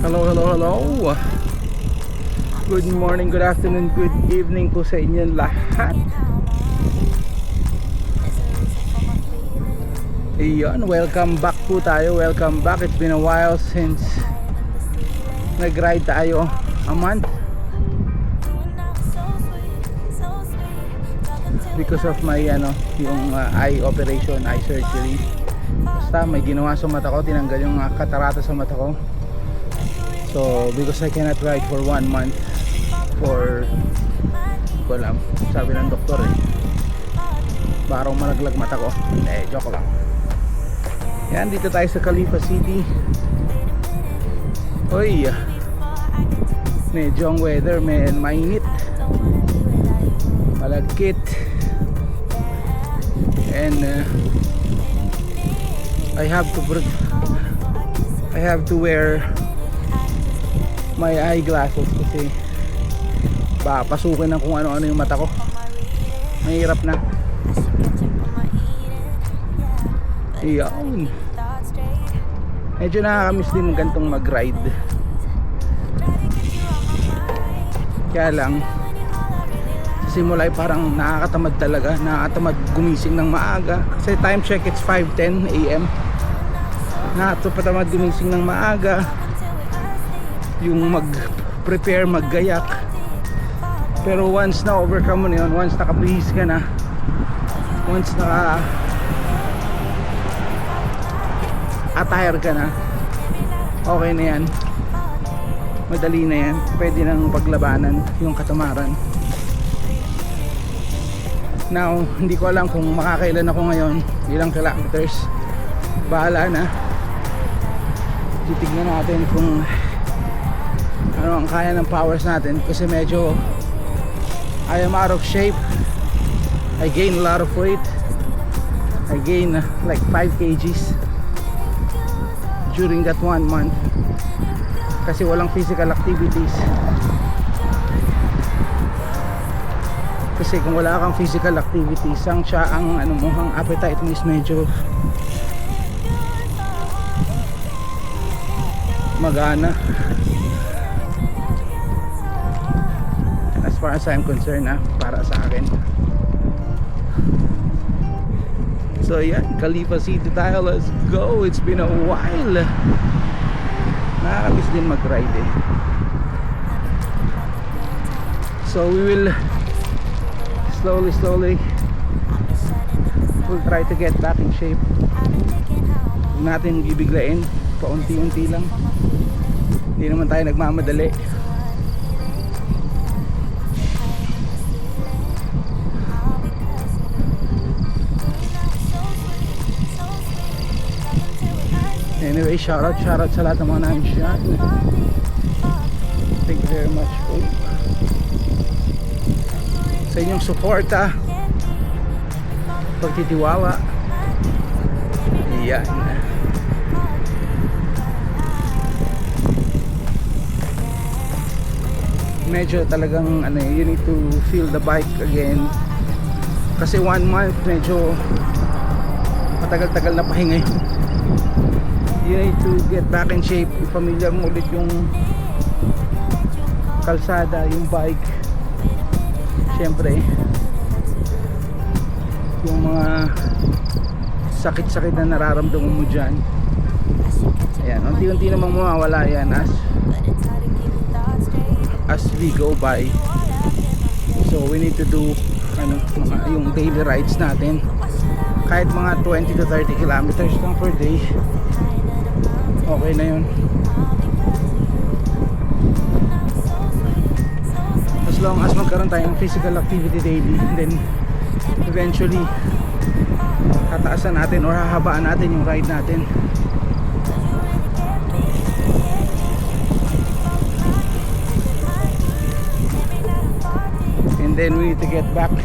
Hello, hello, hello. Good morning, good afternoon, good evening po sa inyong lahat. Iyon, welcome back po tayo. Welcome back. It's been a while since nag-ride tayo a month because of my yung eye operation, eye surgery. Basta may ginawa sa mata ko, tinanggal yung katarata sa mata ko. So because I cannot ride for 1 month for ko lang, sabi ng doktor baka raw malaglag mata ko. Joke lang. Yan, dito tayo sa Khalifa City. Oy, medyo ang weather mainit, malagkit, and I have to wear my eyeglasses kasi baka pasukin ng kung ano-ano yung mata ko. Mahirap na. Iyon, medyo nakakamiss din gantong mag-ride. Kaya lang sa simula ay parang nakakatamad talaga. Nakakatamad gumising ng maaga kasi time check it's 5:10 AM. Nakakatamad gumising ng maaga, yung mag-prepare, maggayak. Pero once na overcome mo na yun, once nakabihis ka na, once attire ka na, okay na yan, madali na yan, pwede nang paglabanan yung katamaran. Now, hindi ko alam kung makakailan ako ngayon, ilang kilometers, bahala na. Titignan natin kung ano ang kaya ng powers natin kasi medyo I am out of shape. I gained a lot of weight. I gained like 5 kgs during that 1 month kasi walang physical activities. Kasi kung wala kang physical activities, ang appetite mo is medyo magana. As far as I'm concerned, para sa akin. So yan, Khalifa City tayo, let's go. It's been a while. Nakakamiss din mag-ride So we will slowly we'll try to get back in shape. Huwag natin bibiglain, paunti-unti lang. Hindi naman tayo nagmamadali. Anyway, shout out sa lahat ng mga nandiyan. Thank you very much po sa inyong suporta, pagtitiwala. Yan. Medyo talagang you need to feel the bike again kasi 1 month medyo matagal-tagal na pahinga. You need to get back in shape, familiar mo ulit yung kalsada, yung bike. Siyempre yung mga sakit-sakit na nararamdaman mo dyan, ayan, unti-unti namang mawawala yan as we go by. So we need to do yung daily rides natin, kahit mga 20 to 30 kilometers lang per day, okay na yun. As long as magkaroon tayo ng physical activity daily, then eventually tataasan natin or hahabaan natin yung ride natin. And then we need to get back.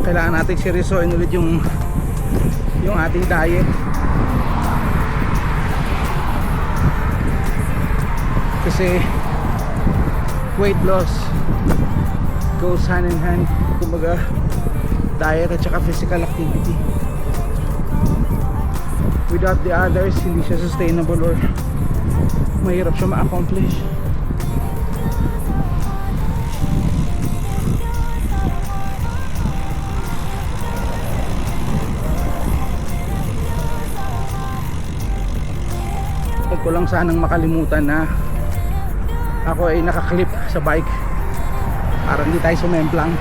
Kailangan natin seryosoin ulit yung ating diet kasi weight loss goes hand in hand, kumbaga diet at saka physical activity. Without the others, hindi siya sustainable or mahirap siya ma-accomplish. Huwag ko lang sanang makalimutan na ako ay nakaklip sa bike para hindi tayo sumemplang.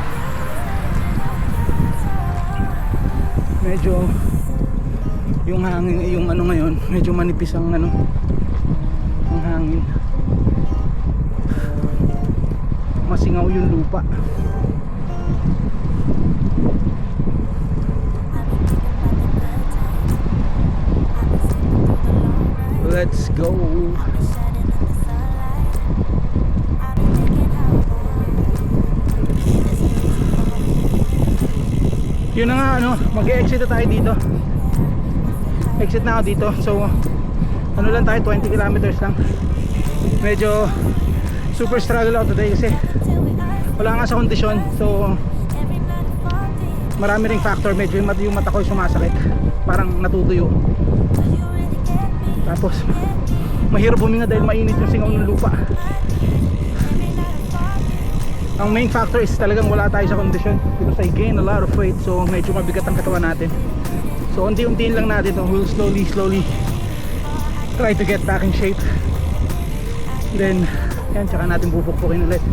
Medyo yung hangin, yung ano ngayon, medyo manipis ang ano, ang hangin. Masingaw yung lupa. Let's go. Yun na nga, ano, mag-e-exit na tayo dito. Exit na ako dito. So ano lang tayo, 20 kilometers lang. Medyo super struggle out today kasi wala nga sa kondisyon. So marami ring factor. Medyo yung mata ko sumasakit, parang natutuyo. Tapos mahirap huminga dahil mainit yung singaw ng lupa. Ang main factor is talagang wala tayo sa kondisyon, because I gain a lot of weight. So medyo mabigat ang katawan natin. So unti-untiin lang natin to. We'll slowly try to get back in shape. Then yan, tsaka natin pupukpukin ulit.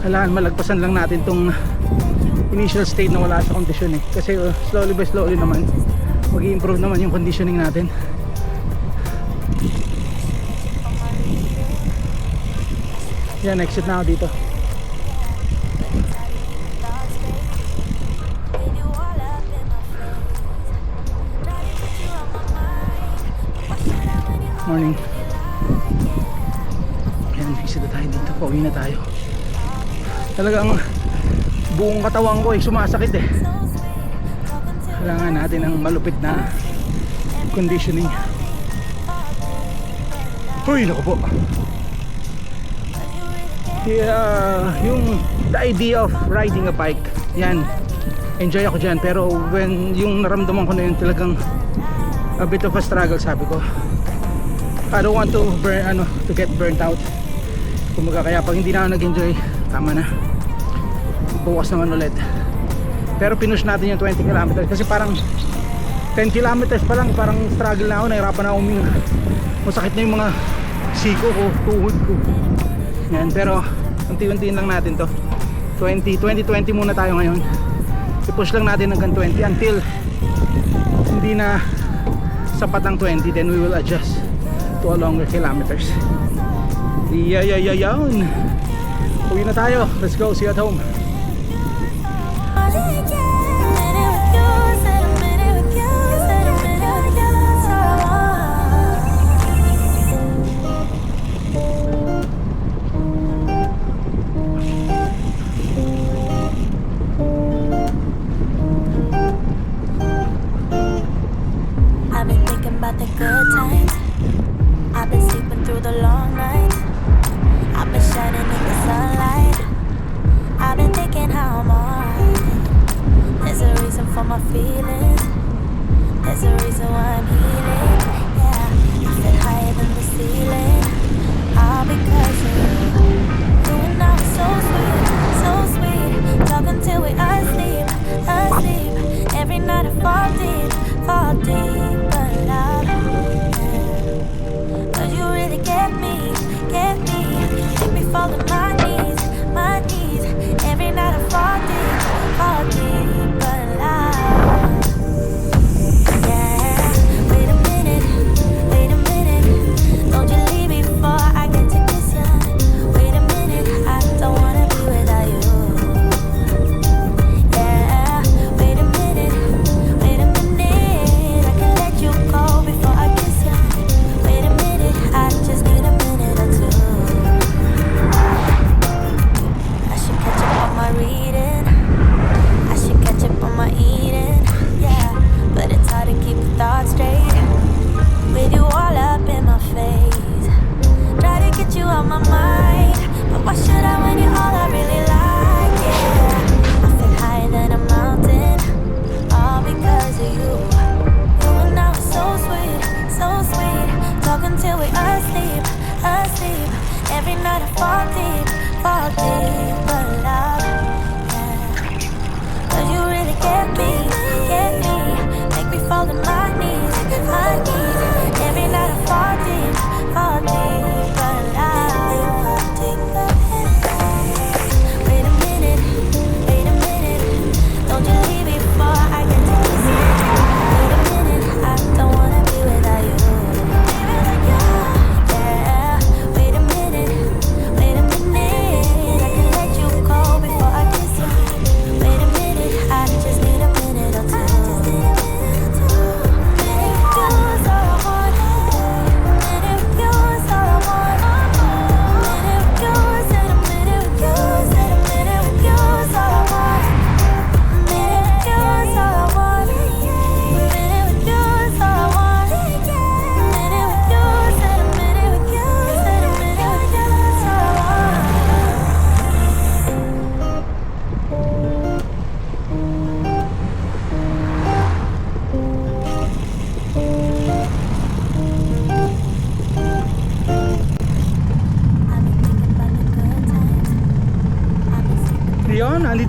Kailangan malagpasan lang natin tong initial state na wala sa kondisyon eh. Kasi slowly by slowly naman mag-i-improve naman yung conditioning natin. Yan, exit na ako dito. Morning. Yan, exit na tayo dito. Pauwi na tayo. Talagang buong katawan ko ay sumasakit eh. Kailangan natin ng malupit na conditioning. Uy, naku po. Yung the idea of riding a bike, yan, enjoy ako dyan. Pero when yung naramdaman ko na yun, talagang a bit of a struggle, sabi ko I don't want to to get burnt out. Kumbaga, kaya pag hindi na ako nag-enjoy, tama na, bukas naman ulit. Pero pinush natin yung 20 kilometers kasi parang 10 kilometers pa lang parang struggle na ako, nahirapan na ako huminga. Masakit na yung mga siko ko, tuhod ko. Yan, pero unti-untiin lang natin to. 20 muna tayo ngayon. I-push lang natin hanggang 20 until hindi na sapat ang 20, then we will adjust to a longer kilometers. Yan. Uwi na tayo. Let's go, see you at home. The good times, I've been sleeping through the long nights, I've been shining in the sunlight, I've been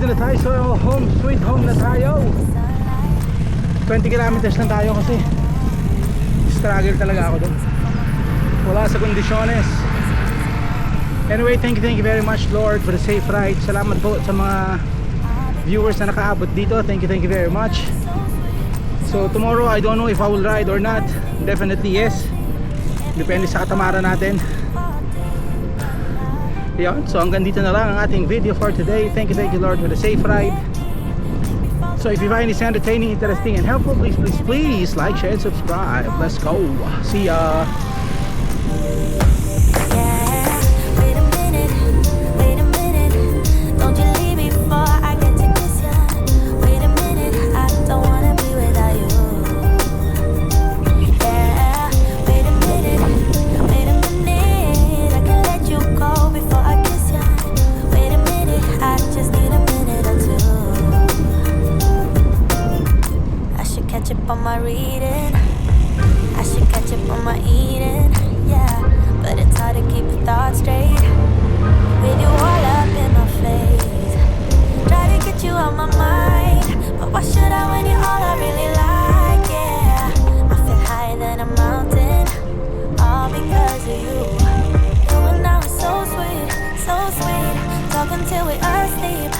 nandito na tayo. So home, sweet home na tayo. 20 kilometers lang tayo kasi struggle talaga ako doon. Wala sa kondisyones. Anyway, thank you very much Lord for the safe ride. Salamat po sa mga viewers na nakaabot dito. Thank you very much. So tomorrow I don't know if I will ride or not. Definitely yes. Depende sa katamaran natin. Yan. So hanggang dito na lang ang ating video for today. Thank you Lord for the safe ride. So if you find this entertaining, interesting and helpful, please like, share and subscribe. Let's go. See ya. Wait a minute, don't you leave me before I get to kiss ya. Wait a minute, I don't wanna be without you. Yeah, wait a minute, I can let you go before I kiss ya. Wait a minute, I just need a minute or two. I should catch up on my reading, I should catch up on my eating, yeah. But it's hard to keep your thoughts straight with you all up in my face. Try to get you out my mind, but why should I when you're all I really like, yeah. I feel higher than a mountain, all because of you. You and I were so sweet, talking till we asleep.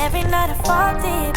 Every night I fall deep,